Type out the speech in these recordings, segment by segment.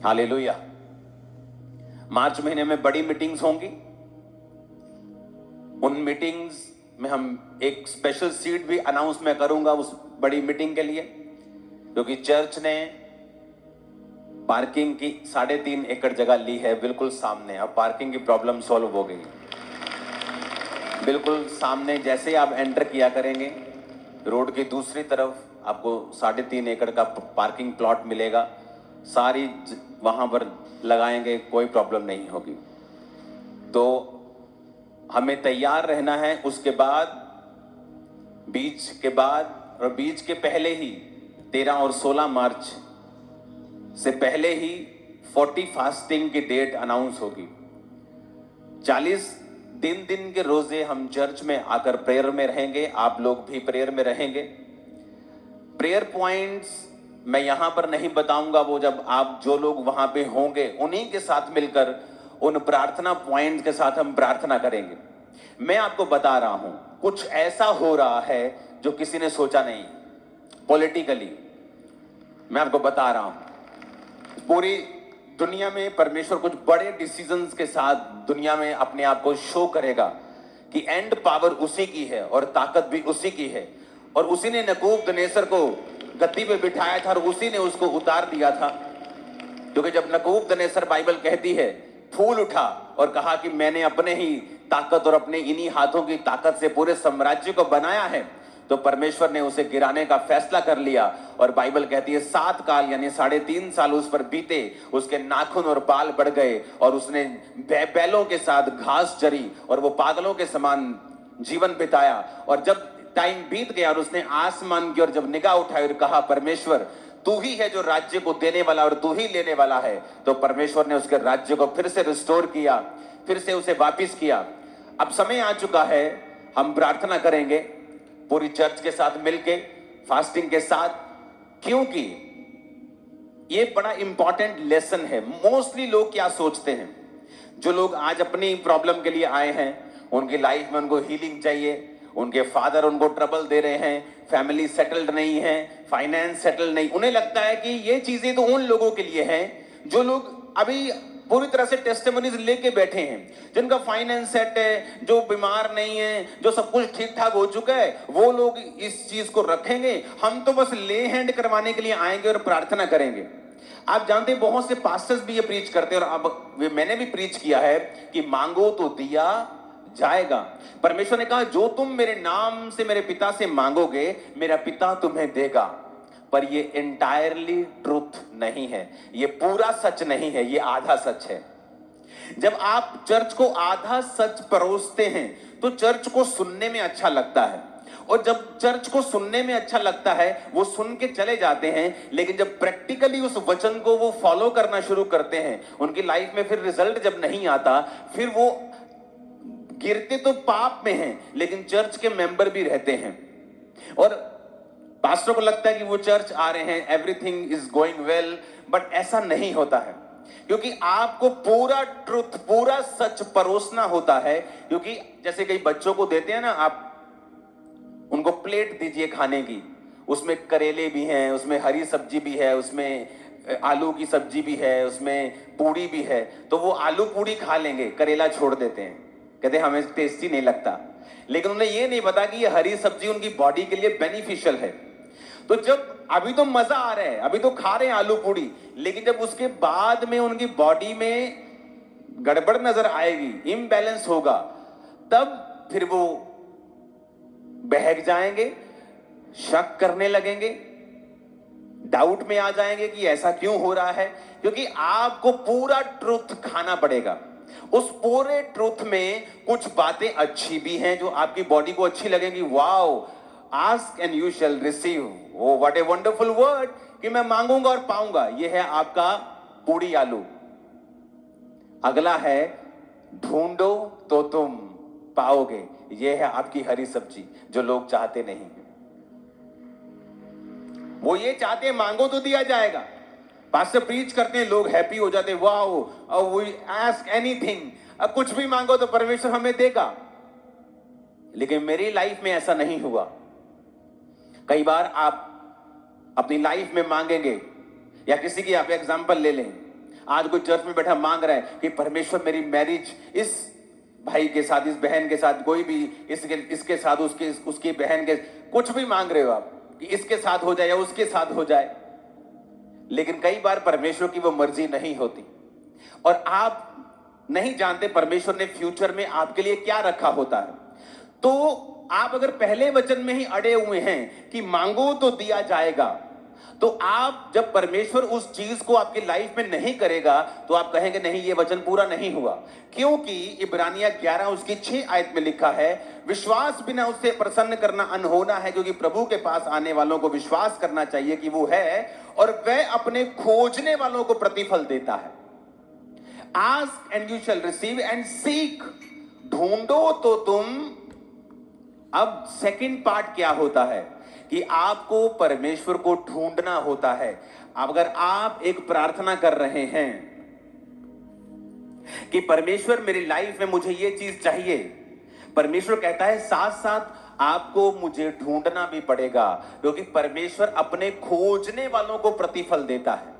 Hallelujah. मार्च महीने में बड़ी मीटिंग्स होंगी। उन मीटिंग्स में हम एक स्पेशल सीट भी अनाउंस मैं करूंगा उस बड़ी मीटिंग के लिए, क्योंकि चर्च ने पार्किंग की 3.5 एकड़ जगह ली है बिल्कुल सामने। अब पार्किंग की प्रॉब्लम सॉल्व हो गई। बिल्कुल सामने जैसे आप एंटर किया करेंगे, रोड की दूसरी तरफ आपको 3.5 एकड़ का पार्किंग प्लॉट मिलेगा। वहां पर लगाएंगे, कोई प्रॉब्लम नहीं होगी। तो हमें तैयार रहना है। उसके बाद, बीच के बाद और बीच के पहले ही 13 और 16 मार्च से पहले ही 40 फास्टिंग की डेट अनाउंस होगी। 40 दिन के रोजे हम चर्च में आकर प्रेयर में रहेंगे। आप लोग भी प्रेयर में रहेंगे। प्रेयर पॉइंट्स मैं यहां पर नहीं बताऊंगा, वो जब आप जो लोग वहां पे होंगे उन्हीं के साथ मिलकर उन प्रार्थना पॉइंट्स के साथ हम प्रार्थना करेंगे। मैं आपको बता रहा हूं, कुछ ऐसा हो रहा है जो किसी ने सोचा नहीं। पॉलिटिकली मैं आपको बता रहा हूं, पूरी दुनिया में परमेश्वर कुछ बड़े डिसीजंस के साथ दुनिया में अपने आप को शो करेगा कि एंड पावर उसी की है और ताकत भी उसी की है। और उसी ने नबूकदनेस्सर को गद्दी पे बिठाया था और उसी ने उसको उतार दिया था। क्योंकि जब नबूकदनेस्सर, बाइबल कहती है, फूल उठा और कहा कि मैंने अपने ही ताकत और अपने इन्हीं हाथों की ताकत से पूरे साम्राज्य को बनाया है, तो परमेश्वर ने उसे गिराने का फैसला कर लिया। और बाइबल कहती है 7 काल यानी 3.5 साल उस पर बीते, उसके नाखून और बाल बढ़ गए और उसने बैलों के साथ घास चरी और वो पागलों के समान जीवन बिताया। और जब टाइम बीत गया और उसने आसमान की ओर जब निगाह उठाई और कहा, परमेश्वर तू ही है जो राज्य को देने वाला और तू ही लेने वाला है, तो परमेश्वर ने उसके राज्य को फिर से रिस्टोर किया, फिर से उसे वापिस किया। अब समय आ चुका है, हम प्रार्थना करेंगे पूरी चर्च के साथ मिलके, फास्टिंग के साथ, क्योंकि ये बड़ा इंपॉर्टेंट लेसन है। मोस्टली लोग क्या सोचते हैं, जो लोग आज अपनी प्रॉब्लम के लिए आए हैं, उनकी लाइफ में उनको हीलिंग चाहिए, उनके फादर उनको ट्रबल दे रहे हैं, फैमिली सेटल्ड नहीं है, फाइनेंस सेटल नहीं, उन्हें लगता है कि ये चीजें तो उन लोगों के लिए हैं जो लोग अभी पूरी तरह से टेस्टिमोनीज लेके बैठे हैं, जिनका फाइनेंस सेट है, जो बीमार नहीं है, जो सब कुछ ठीक ठाक हो चुका है, वो लोग इस चीज को रखेंगे। हम तो बस ले हैंड करवाने के लिए आएंगे और प्रार्थना करेंगे। आप जानते हैं बहुत से पास्टर्स भी ये प्रीच करते हैं, और अब मैंने भी प्रीच किया है कि मांगो तो दिया जाएगा। परमेश्वर ने कहा, जो तुम मेरे नाम से मेरे पिता से मांगोगे, मेरा पिता तुम्हें देगा। पर ये एंटायरली ट्रूथ नहीं है, ये पूरा सच नहीं है, ये आधा सच है। जब आप चर्च को आधा सच परोसते हैं तो चर्च को सुनने में अच्छा लगता है, और जब चर्च को सुनने में अच्छा लगता है वो सुन के चले जाते हैं, लेकिन जब प्रैक्टिकली उस वचन को वो फॉलो करना शुरू करते हैं, उनकी लाइफ में फिर रिजल्ट जब नहीं आता, फिर वो गिरते तो पाप में हैं, लेकिन चर्च के मेंबर भी रहते हैं। और पास्टर को लगता है कि वो चर्च आ रहे हैं, everything is going well, but ऐसा नहीं होता है। क्योंकि आपको पूरा ट्रुथ, पूरा सच परोसना होता है। क्योंकि जैसे कई बच्चों को देते हैं ना, आप उनको प्लेट दीजिए खाने की, उसमें करेले भी हैं, उसमें हरी सब्जी भी है, उसमें आलू की सब्जी भी है, उसमें पूड़ी भी है, तो वो आलू पूड़ी खा लेंगे, करेला छोड़ देते हैं, कहते हैं हमें टेस्टी नहीं लगता। लेकिन उन्हें ये नहीं पता कि ये हरी सब्जी उनकी बॉडी के लिए बेनिफिशियल है। तो जब अभी तो मजा आ रहा है, अभी तो खा रहे हैं आलू पूड़ी, लेकिन जब उसके बाद में उनकी बॉडी में गड़बड़ नजर आएगी, इम्बैलेंस होगा, तब फिर वो बहक जाएंगे, शक करने लगेंगे, डाउट में आ जाएंगे कि ऐसा क्यों हो रहा है। क्योंकि आपको पूरा ट्रुथ खाना पड़ेगा। उस पूरे ट्रुथ में कुछ बातें अच्छी भी हैं जो आपकी बॉडी को अच्छी लगेंगी। Wow, ask and you shall receive, oh what a wonderful word, कि मैं मांगूंगा और पाऊंगा। यह है आपका पूड़ी आलू। अगला है ढूंढो तो तुम पाओगे, यह है आपकी हरी सब्जी, जो लोग चाहते नहीं। वो ये चाहते हैं मांगो तो दिया जाएगा। पास्टर प्रीच करते हैं, लोग हैप्पी हो जाते हैं, वाओ वी आस्क एनीथिंग, अब कुछ भी मांगो तो परमेश्वर हमें देगा। लेकिन मेरी लाइफ में ऐसा नहीं हुआ। कई बार आप अपनी लाइफ में मांगेंगे, या किसी की आप एग्जांपल ले लें, आज कोई चर्च में बैठा मांग रहा है कि परमेश्वर मेरी मैरिज इस भाई के साथ, इस बहन के साथ, कोई भी इसके साथ, उसकी बहन के, कुछ भी मांग रहे हो आप कि इसके साथ हो जाए या उसके साथ हो जाए, लेकिन कई बार परमेश्वर की वो मर्जी नहीं होती और आप नहीं जानते परमेश्वर ने फ्यूचर में आपके लिए क्या रखा होता है। तो आप अगर पहले वचन में ही अड़े हुए हैं कि मांगो तो दिया जाएगा, तो आप जब परमेश्वर उस चीज को आपकी लाइफ में नहीं करेगा तो आप कहेंगे नहीं, ये वचन पूरा नहीं हुआ। क्योंकि इब्रानिया 11 उसकी 6 आयत में लिखा है, विश्वास बिना उससे प्रसन्न करना अनहोना है, क्योंकि प्रभु के पास आने वालों को विश्वास करना चाहिए कि वो है और वह अपने खोजने वालों को प्रतिफल देता है। Ask and you shall receive and seek, ढूंढो तो तुम। अब सेकंड पार्ट क्या होता है कि आपको परमेश्वर को ढूंढना होता है। अगर आप एक प्रार्थना कर रहे हैं कि परमेश्वर मेरी लाइफ में मुझे ये चीज चाहिए, परमेश्वर कहता है साथ साथ आपको मुझे ढूंढना भी पड़ेगा, क्योंकि परमेश्वर अपने खोजने वालों को प्रतिफल देता है।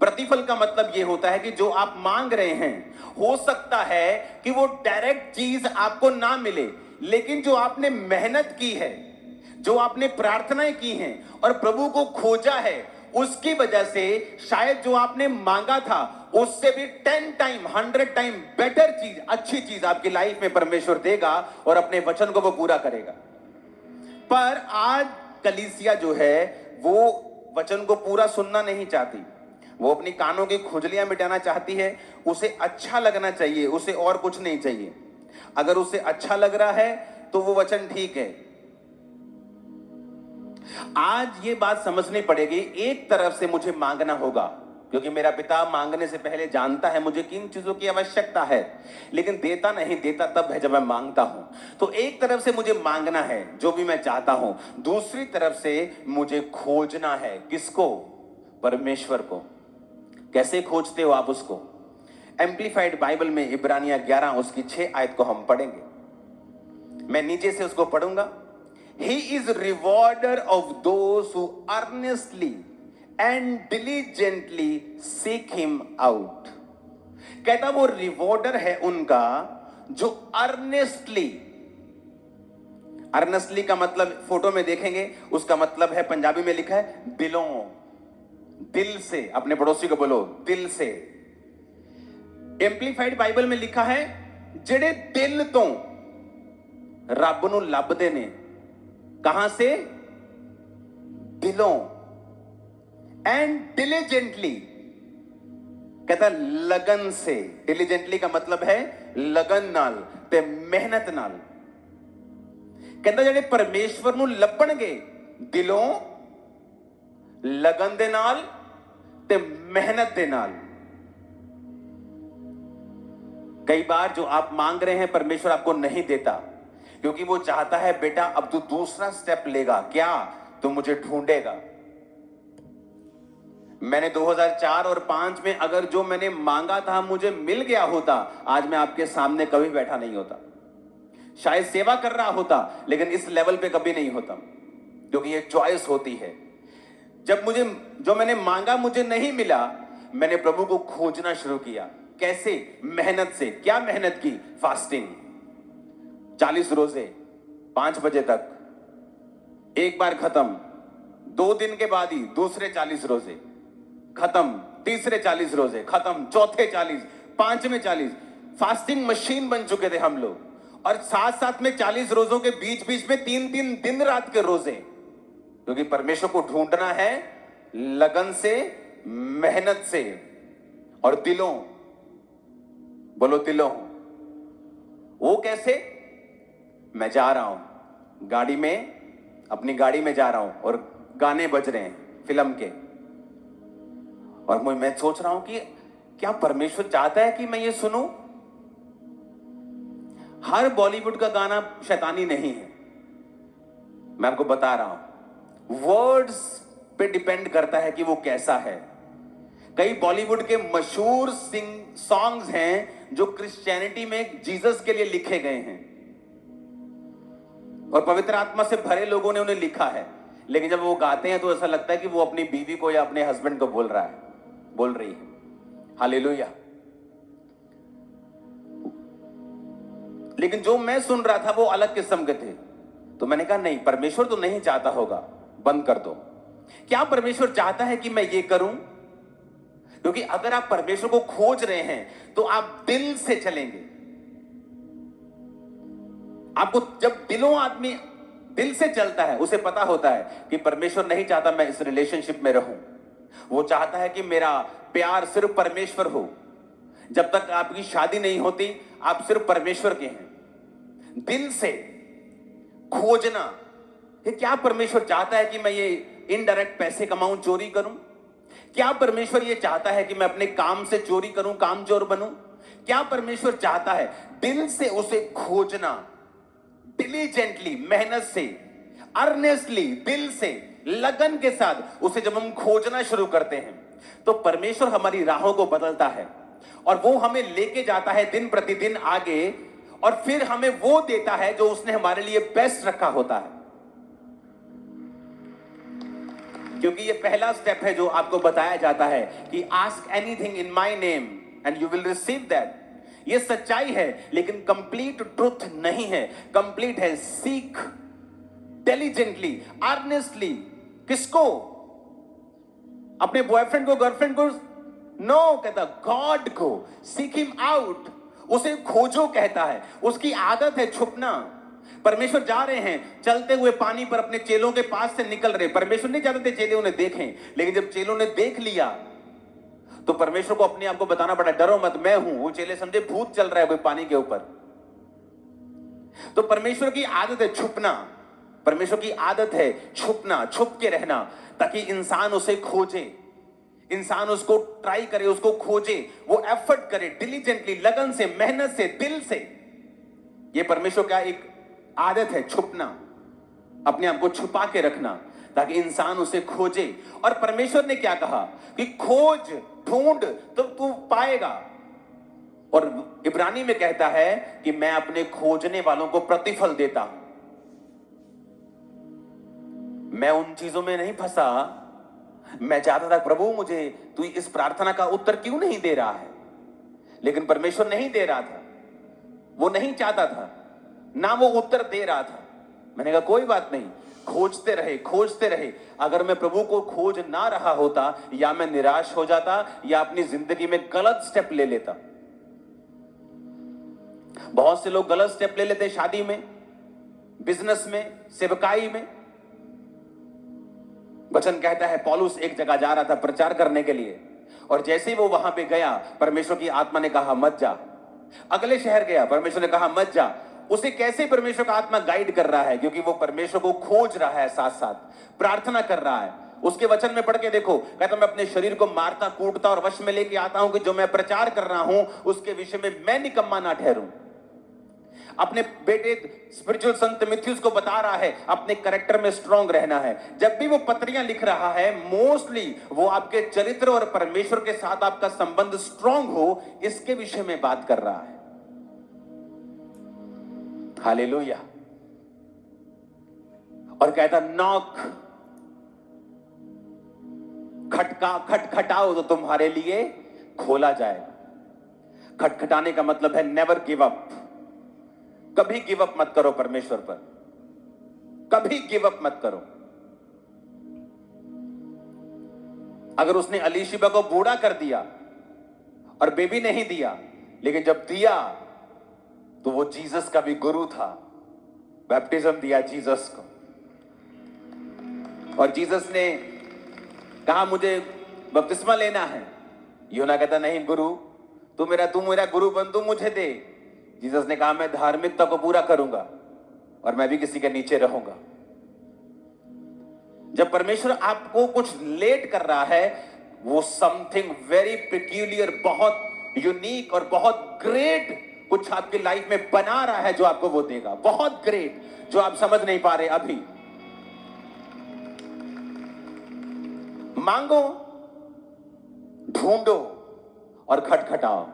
प्रतिफल का मतलब यह होता है कि जो आप मांग रहे हैं, हो सकता है कि वो डायरेक्ट चीज आपको ना मिले, लेकिन जो आपने मेहनत की है, जो आपने प्रार्थनाएं की हैं और प्रभु को खोजा है, उसकी वजह से शायद जो आपने मांगा था उससे भी 10 टाइम 100 टाइम बेटर चीज, अच्छी चीज आपकी लाइफ में परमेश्वर देगा और अपने वचन को वो पूरा करेगा। पर आज कलीसिया जो है वो वचन को पूरा सुनना नहीं चाहती, वो अपनी कानों की खुजलियां मिटाना चाहती है। उसे अच्छा लगना चाहिए, उसे और कुछ नहीं चाहिए। अगर उसे अच्छा लग रहा है तो वो वचन ठीक है। आज ये बात समझनी पड़ेगी, एक तरफ से मुझे मांगना होगा क्योंकि मेरा पिता मांगने से पहले जानता है मुझे किन चीजों की आवश्यकता है, लेकिन देता नहीं, देता तब है जब मैं मांगता हूं। तो एक तरफ से मुझे मांगना है जो भी मैं चाहता हूं, दूसरी तरफ से मुझे खोजना है। किसको? परमेश्वर को। कैसे खोजते हो आप उसको? एम्प्लीफाइड बाइबल में इब्रानिया 11 उसकी 6 आयत को हम पढ़ेंगे। मैं नीचे से उसको पढ़ूंगा। He is rewarder of those who earnestly and diligently seek him out। कहता वो रिवॉर्डर है उनका जो अर्नेस्टली, अर्नेस्टली का मतलब फोटो में देखेंगे, उसका मतलब है, पंजाबी में लिखा है दिलों, दिल से। अपने पड़ोसी को बोलो दिल से। एम्प्लीफाइड बाइबल में लिखा है जेड़े दिल तो रब नूं लभदे ने। कहां से? दिलों। एंड डिलीजेंटली, कहता लगन से। डिलीजेंटली का मतलब है लगन नाल ते मेहनत नाल। कहता जेड़े परमेश्वर नूं लभणगे दिलों, लगन दे नाल ते मेहनत दे नाल। कई बार जो आप मांग रहे हैं परमेश्वर आपको नहीं देता, क्योंकि वो चाहता है बेटा अब तू दूसरा स्टेप लेगा। क्या? तू मुझे ढूंढेगा। मैंने 2004 और 5 में अगर जो मैंने मांगा था मुझे मिल गया होता, आज मैं आपके सामने कभी बैठा नहीं होता। शायद सेवा कर रहा होता, लेकिन इस लेवल पे कभी नहीं होता, क्योंकि ये चॉइस होती है। जब मुझे जो मैंने मांगा मुझे नहीं मिला, मैंने प्रभु को खोजना शुरू किया। कैसे? मेहनत से। क्या मेहनत की? फास्टिंग, 40 रोजे 5 बजे तक, एक बार खत्म, 2 दिन के बाद ही दूसरे 40 रोजे खत्म, तीसरे 40 रोजे खत्म, चौथे 40, पांचवें 40। फास्टिंग मशीन बन चुके थे हम लोग। और साथ साथ में 40 रोजों के बीच बीच में 3-3 दिन रात के रोजे, क्योंकि परमेश्वर को ढूंढना है लगन से, मेहनत से और दिलों। बोलो दिलों। वो कैसे? मैं जा रहा हूं गाड़ी में, अपनी गाड़ी में जा रहा हूं और गाने बज रहे हैं फिल्म के, और मैं सोच रहा हूं कि क्या परमेश्वर चाहता है कि मैं ये सुनूं? हर बॉलीवुड का गाना शैतानी नहीं है, मैं आपको बता रहा हूं। वर्ड्स पे डिपेंड करता है कि वो कैसा है। कई बॉलीवुड के मशहूर सॉन्ग्स हैं जो क्रिश्चियनिटी में जीसस के लिए लिखे गए हैं और पवित्र आत्मा से भरे लोगों ने उन्हें लिखा है, लेकिन जब वो गाते हैं तो ऐसा लगता है कि वो अपनी बीवी को या अपने हस्बैंड को बोल रही है। हालेलुया। लेकिन जो मैं सुन रहा था वो अलग किस्म के थे। तो मैंने कहा नहीं, परमेश्वर तो नहीं चाहता होगा, बंद कर दो। क्या परमेश्वर चाहता है कि मैं ये करूं? क्योंकि अगर आप परमेश्वर को खोज रहे हैं तो आप दिल से चलेंगे। आपको जब आदमी दिल से चलता है, उसे पता होता है कि परमेश्वर नहीं चाहता मैं इस रिलेशनशिप में रहूं। वो चाहता है कि मेरा प्यार सिर्फ परमेश्वर हो। जब तक आपकी शादी नहीं होती, आप सिर्फ परमेश्वर के हैं। दिल से खोजना, ये क्या परमेश्वर चाहता है कि मैं ये इनडायरेक्ट पैसे कमाऊं, चोरी करूं? क्या परमेश्वर ये चाहता है कि मैं अपने काम से चोरी करूं, कामचोर बनूं? क्या परमेश्वर चाहता है? दिल से उसे खोजना, डिलीजेंटली, मेहनत से, अर्नेस्टली, दिल से, लगन के साथ उसे जब हम खोजना शुरू करते हैं तो परमेश्वर हमारी राहों को बदलता है और वो हमें लेके जाता है दिन प्रतिदिन आगे, और फिर हमें वो देता है जो उसने हमारे लिए बेस्ट रखा होता है। क्योंकि ये पहला स्टेप है जो आपको बताया जाता है कि ask anything in my name and you will receive that. ये सच्चाई है, लेकिन कंप्लीट ट्रुथ नहीं है। कंप्लीट है सीख डिलीजेंटली, अर्नेस्टली। किसको? अपने बॉयफ्रेंड को, गर्लफ्रेंड को? नो, कहता गॉड को। सीक हिम आउट, उसे खोजो कहता है। उसकी आदत है छुपना। परमेश्वर जा रहे हैं चलते हुए पानी पर, अपने चेलों के पास से निकल रहे। परमेश्वर नहीं चाहते थे चेले उन्हें देखें, लेकिन जब चेलों ने देख लिया तो परमेश्वर को अपने आप को बताना पड़ा, डरो मत, मैं हूं। वो चेले समझे भूत चल रहा है कोई पानी के ऊपर। तो परमेश्वर की आदत है छुपना। परमेश्वर की आदत है छुपना, छुप के रहना, ताकि इंसान उसे खोजे, इंसान उसको ट्राई करे, उसको खोजे, वो एफर्ट करे डिलीजेंटली, लगन से, मेहनत से, दिल से। ये परमेश्वर का एक आदत है, छुपना, अपने आप को छुपा के रखना, ताकि इंसान उसे खोजे। और परमेश्वर ने क्या कहा कि खोज, ढूंढ तो तू पाएगा। और इब्रानी में कहता है कि मैं अपने खोजने वालों को प्रतिफल देता हूं। मैं उन चीजों में नहीं फंसा। मैं चाहता था प्रभु मुझे तू इस प्रार्थना का उत्तर क्यों नहीं दे रहा है, लेकिन परमेश्वर नहीं दे रहा था। वो नहीं चाहता था, ना वो उत्तर दे रहा था। मैंने कहा कोई बात नहीं, खोजते रहे, खोजते रहे। अगर मैं प्रभु को खोज ना रहा होता, या मैं निराश हो जाता, या अपनी जिंदगी में गलत स्टेप ले लेता। बहुत से लोग गलत स्टेप ले लेते, शादी में, बिजनेस में, सेवकाई में। वचन कहता है पौलुस एक जगह जा रहा था प्रचार करने के लिए, और जैसे ही वो वहां पे गया, परमेश्वर की आत्मा ने कहा मत जा। अगले शहर गया, परमेश्वर ने कहा मत जा। उसे कैसे परमेश्वर का आत्मा गाइड कर रहा है? क्योंकि वो परमेश्वर को खोज रहा है, साथ साथ प्रार्थना कर रहा है। उसके वचन में पढ़ के देखो, कहता मैं अपने शरीर को मारता, कूटता और वश में लेके आता हूं कि जो मैं प्रचार कर रहा हूं उसके विषय में मैं निकम्मा ना ठहरूं। अपने बेटे स्पिरिचुअल सन तीमुथियुस को बता रहा है अपने कैरेक्टर में स्ट्रांग रहना है। जब भी वो पत्रियां लिख रहा है, मोस्टली वो आपके चरित्र और परमेश्वर के साथ आपका संबंध स्ट्रांग हो, इसके विषय में बात कर रहा है। हालेलुया। और कहता नॉक, खटखटाओ तो तुम्हारे लिए खोला जाएगा। खटखटाने का मतलब है नेवर गिव अप। कभी गिव अप मत करो परमेश्वर पर, कभी गिव अप मत करो। अगर उसने अलीशिबा को बूढ़ा कर दिया और बेबी नहीं दिया, लेकिन जब दिया तो वो जीसस का भी गुरु था, बैप्टिज्म दिया जीसस को। और जीसस ने कहा मुझे बपतिस्मा लेना है। यूहन्ना कहता नहीं गुरु, तू मेरा गुरु बन, तू मुझे दे। जीसस ने कहा मैं धार्मिकता को पूरा करूंगा और मैं भी किसी के नीचे रहूंगा। जब परमेश्वर आपको कुछ लेट कर रहा है, वो समथिंग वेरी पेक्यूलियर, बहुत यूनिक और बहुत ग्रेट कुछ आपकी लाइफ में बना रहा है, जो आपको वो देगा। बहुत ग्रेट, जो आप समझ नहीं पा रहे अभी। मांगो, ढूंढो और खटखटाओ।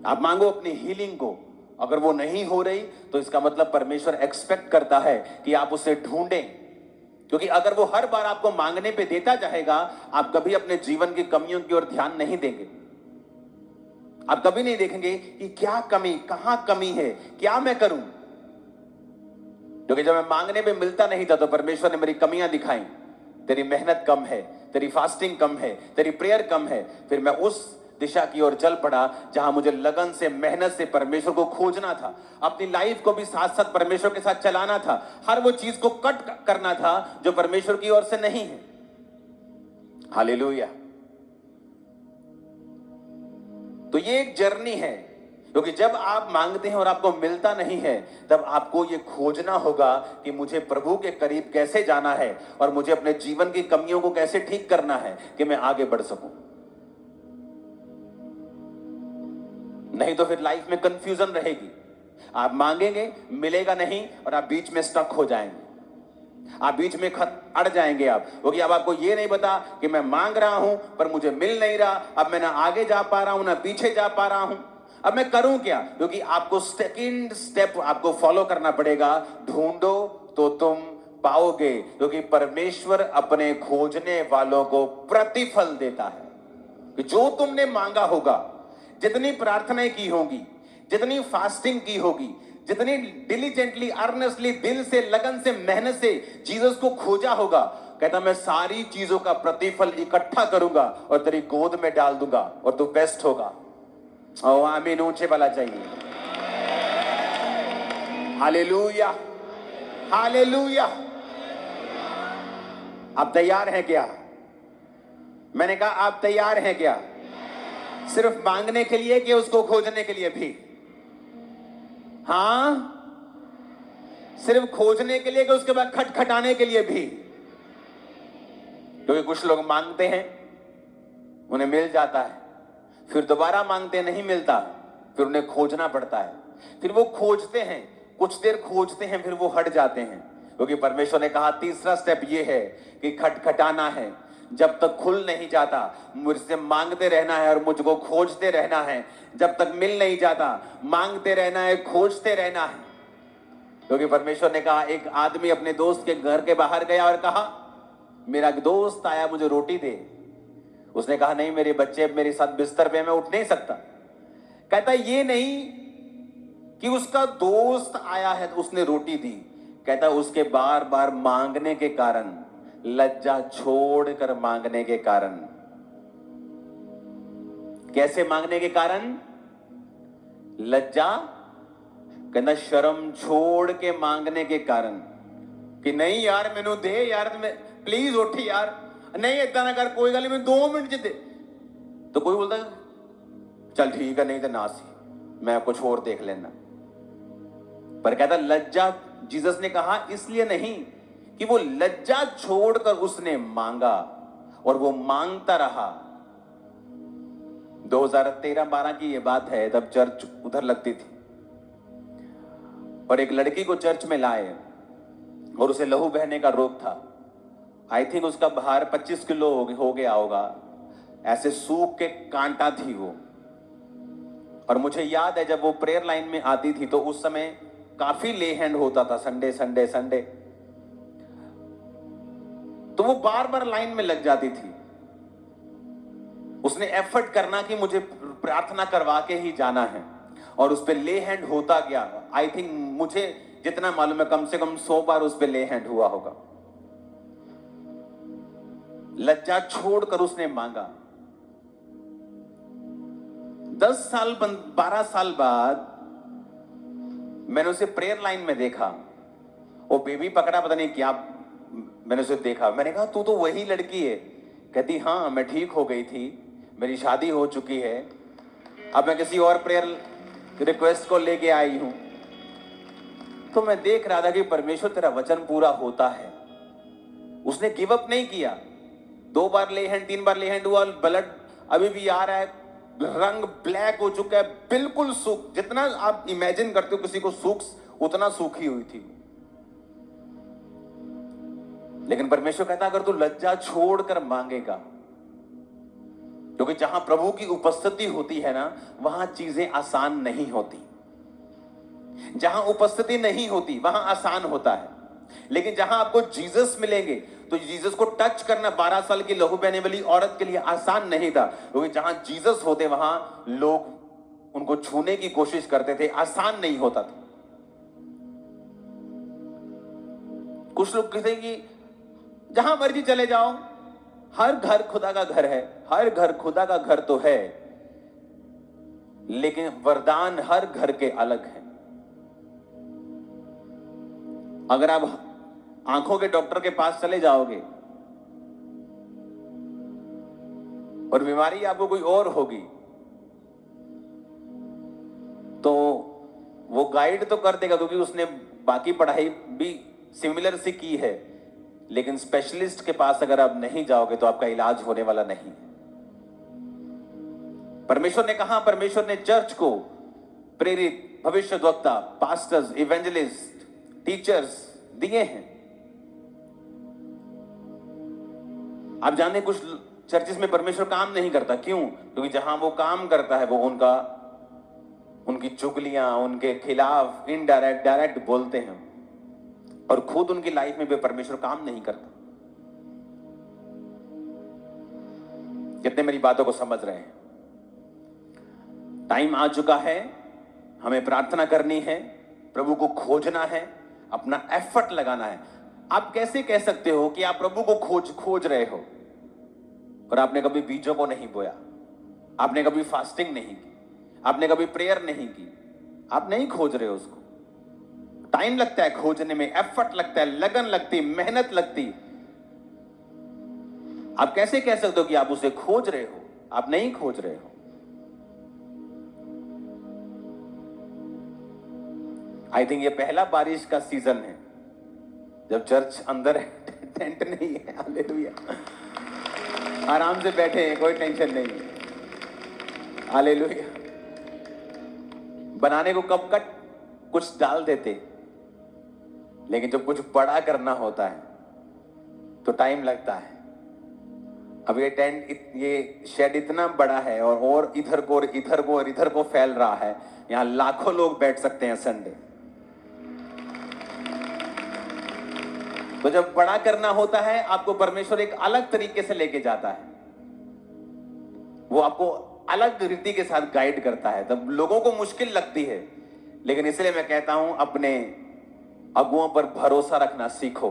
आप मांगो अपनी हीलिंग को। अगर वो नहीं हो रही तो इसका मतलब परमेश्वर एक्सपेक्ट करता है कि आप उसे ढूंढें, क्योंकि अगर वो हर बार आपको मांगने पे देता जाएगा, आप कभी अपने जीवन की कमियों की ओर ध्यान नहीं देंगे। आप कभी नहीं देखेंगे कि क्या कमी, कहां कमी है, क्या मैं करूं। क्योंकि जब मैं मांगने पे मिलता नहीं था तो परमेश्वर ने मेरी कमियां दिखाई। तेरी मेहनत कम है, तेरी फास्टिंग कम है, तेरी प्रेयर कम है। फिर मैं उस दिशा की ओर चल पड़ा जहां मुझे लगन से, मेहनत से परमेश्वर को खोजना था, अपनी लाइफ को भी साथ साथ परमेश्वर के साथ चलाना था, हर वो चीज को कट करना था जो परमेश्वर की ओर से नहीं है। हालेलुया। तो ये एक जर्नी है, क्योंकि जब आप मांगते हैं और आपको मिलता नहीं है, तब आपको ये खोजना होगा कि मुझे प्रभु के करीब कैसे जाना है और मुझे अपने जीवन की कमियों को कैसे ठीक करना है कि मैं आगे बढ़ सकूं। नहीं तो फिर लाइफ में कंफ्यूजन रहेगी। आप मांगेंगे, मिलेगा नहीं, और आप बीच में स्टक हो जाएंगे, आप बीच में अड़ जाएंगे आप, क्योंकि अब आपको ये नहीं पता कि मैं मांग रहा हूं पर मुझे मिल नहीं रहा। अब मैं ना आगे जा पा रहा हूं ना पीछे जा पा रहा हूं, अब मैं करूं क्या? क्योंकि आपको सेकंड स्टेप आपको फॉलो करना पड़ेगा, ढूंढो तो तुम पाओगे, क्योंकि परमेश्वर अपने खोजने वालों को प्रतिफल देता है। कि जो तुमने मांगा होगा, जितनी प्रार्थनाएं की होंगी, जितनी फास्टिंग की होगी, जितनी डिलीजेंटली, अर्नेस्टली, दिल से, लगन से, मेहनत से जीसस को खोजा होगा, कहता मैं सारी चीजों का प्रतिफल इकट्ठा करूंगा और तेरी गोद में डाल दूंगा और तू बेस्ट होगा। ओ आमीन ऊंचे वाला चाहिए। Hallelujah, hallelujah. आप तैयार हैं क्या? मैंने कहा आप तैयार हैं क्या? सिर्फ मांगने के लिए कि उसको खोजने के लिए भी? हां, सिर्फ खोजने के लिए कि उसके बाद खटखटाने के लिए भी? क्योंकि कुछ लोग मांगते हैं, उन्हें मिल जाता है, फिर दोबारा मांगते नहीं मिलता, फिर उन्हें खोजना पड़ता है, फिर वो खोजते हैं, कुछ देर खोजते हैं, फिर वो हट जाते हैं। क्योंकि परमेश्वर ने कहा तीसरा स्टेप ये है कि खटखटाना है। जब तक खुल नहीं जाता, मुझसे मांगते रहना है और मुझको खोजते रहना है। जब तक मिल नहीं जाता, मांगते रहना है, खोजते रहना है। क्योंकि परमेश्वर ने कहा, एक आदमी अपने दोस्त के घर के बाहर गया और कहा मेरा दोस्त आया, मुझे रोटी दे। उसने कहा नहीं, मेरे बच्चे मेरे साथ बिस्तर पे, मैं उठ नहीं सकता। कहता ये नहीं कि उसका दोस्त आया है तो उसने रोटी दी, कहता उसके बार बार मांगने के कारण, लज्जा छोड़कर मांगने के कारण। कैसे मांगने के कारण? लज्जा, कहना शर्म छोड़ के मांगने के कारण, कि नहीं यार मैनू दे यार, मैं प्लीज उठ यार, नहीं इतना ना कर, कोई गल नहीं, मैं 2 मिनट च दे। तो कोई बोलता चल ठीक है, नहीं तो ना सी, मैं कुछ और देख लेना। पर कहता लज्जा, जीसस ने कहा इसलिए नहीं कि वो लज्जा छोड़कर उसने मांगा और वो मांगता रहा। 2013-12 की ये बात है, तब चर्च उधर लगती थी और एक लड़की को चर्च में लाए और उसे लहू बहने का रोग था। आई थिंक उसका भार 25 किलो हो गया होगा, ऐसे सूख के कांटा थी वो। और मुझे याद है जब वो प्रेयर लाइन में आती थी तो उस समय काफी ले हैंड होता था, संडे संडे संडे, तो वो बार बार लाइन में लग जाती थी। उसने एफर्ट करना कि मुझे प्रार्थना करवा के ही जाना है, और उस पर ले हैंड होता गया। आई थिंक मुझे जितना मालूम है कम से कम 100 बार उस पर ले हैंड हुआ होगा। लज्जा छोड़कर उसने मांगा। 10 साल 12 साल बाद मैंने उसे प्रेयर लाइन में देखा, वो बेबी पकड़ा, पता नहीं क्या, मैंने उसे देखा। मैंने कहा तू तो वही लड़की है। कहती हाँ, मैं ठीक हो गई थी, मेरी शादी हो चुकी है, अब मैं किसी और प्रेयर रिक्वेस्ट को लेके आई हूं। तो मैं देख रहा था कि परमेश्वर तेरा वचन पूरा होता है। उसने गिव अप नहीं किया। 2 बार ले हैंड, 3 बार ले हैंड हुआ, ब्लड अभी भी आ रहा है, रंग ब्लैक हो चुका है, बिल्कुल सूख, जितना आप इमेजिन करते हो किसी को सूख, उतना सूखी हुई थी। लेकिन परमेश्वर कहता अगर तू लज्जा छोड़कर मांगेगा, क्योंकि जहां प्रभु की उपस्थिति होती है ना, वहां चीजें आसान नहीं होती। जहां उपस्थिति नहीं होती वहां आसान होता है। लेकिन जहां आपको जीसस मिलेंगे तो जीसस को टच करना 12 साल की लहू बहने वाली औरत के लिए आसान नहीं था, क्योंकि जहां जीसस होते वहां लोग उनको छूने की कोशिश करते थे, आसान नहीं होता था। कुछ लोग कहते हैं कि जहां मर्जी चले जाओ, हर घर खुदा का घर है। हर घर खुदा का घर तो है, लेकिन वरदान हर घर के अलग है। अगर आप आंखों के डॉक्टर के पास चले जाओगे और बीमारी आपको कोई और होगी, तो वो गाइड तो कर देगा क्योंकि उसने बाकी पढ़ाई भी सिमिलर सी की है, लेकिन स्पेशलिस्ट के पास अगर आप नहीं जाओगे तो आपका इलाज होने वाला नहीं। परमेश्वर ने कहा, परमेश्वर ने चर्च को प्रेरित भविष्यद्वक्ता, पास्टर्स, इवेंजलिस्ट, टीचर्स दिए हैं। आप जाने कुछ चर्चेस में परमेश्वर काम नहीं करता, क्यों? क्योंकि जहां वो काम करता है वो उनकी चुगलियां, उनके खिलाफ इनडायरेक्ट डायरेक्ट बोलते हैं, और खुद उनकी लाइफ में भी परमेश्वर काम नहीं करता। कितने मेरी बातों को समझ रहे हैं? टाइम आ चुका है, हमें प्रार्थना करनी है, प्रभु को खोजना है, अपना एफर्ट लगाना है। आप कैसे कह सकते हो कि आप प्रभु को खोज रहे हो और आपने कभी बीजों को नहीं बोया, आपने कभी फास्टिंग नहीं की, आपने कभी प्रेयर नहीं की? आप नहीं खोज रहे हो उसको। टाइम लगता है खोजने में, एफर्ट लगता है, लगन लगती, मेहनत लगती। आप कैसे कह सकते हो कि आप उसे खोज रहे हो? आप नहीं खोज रहे हो। आई थिंक ये पहला बारिश का सीजन है जब चर्च अंदर है, टेंट नहीं है। हालेलुया, आराम से बैठे हैं, कोई टेंशन नहीं है। हालेलुया। बनाने को कब कट कुछ डाल देते, लेकिन जब कुछ बड़ा करना होता है तो टाइम लगता है। अब ये टेंट, ये शेड इतना बड़ा है और इधर को और इधर को और इधर को फैल रहा है, यहां लाखों लोग बैठ सकते हैं संडे। तो जब बड़ा करना होता है, आपको परमेश्वर एक अलग तरीके से लेके जाता है, वो आपको अलग रीति के साथ गाइड करता है। तब लोगों को मुश्किल लगती है, लेकिन इसलिए मैं कहता हूं अपने अगुओं पर भरोसा रखना सीखो,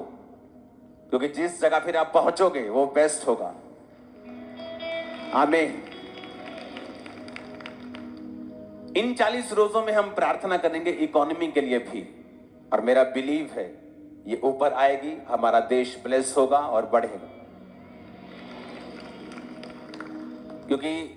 क्योंकि जिस जगह फिर आप पहुंचोगे वो बेस्ट होगा। आमीन। इन 40 रोजों में हम प्रार्थना करेंगे इकोनॉमी के लिए भी, और मेरा बिलीव है ये ऊपर आएगी, हमारा देश ब्लेस होगा और बढ़ेगा। क्योंकि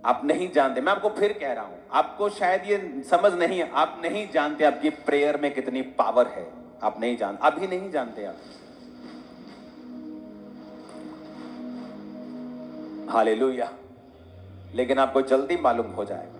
आप नहीं जानते, मैं आपको फिर कह रहा हूं, आपको शायद ये समझ नहीं है, आप नहीं जानते आपकी प्रेयर में कितनी पावर है। आप नहीं जानते, अभी नहीं जानते आप। हालेलुया। लेकिन आपको जल्दी मालूम हो जाएगा।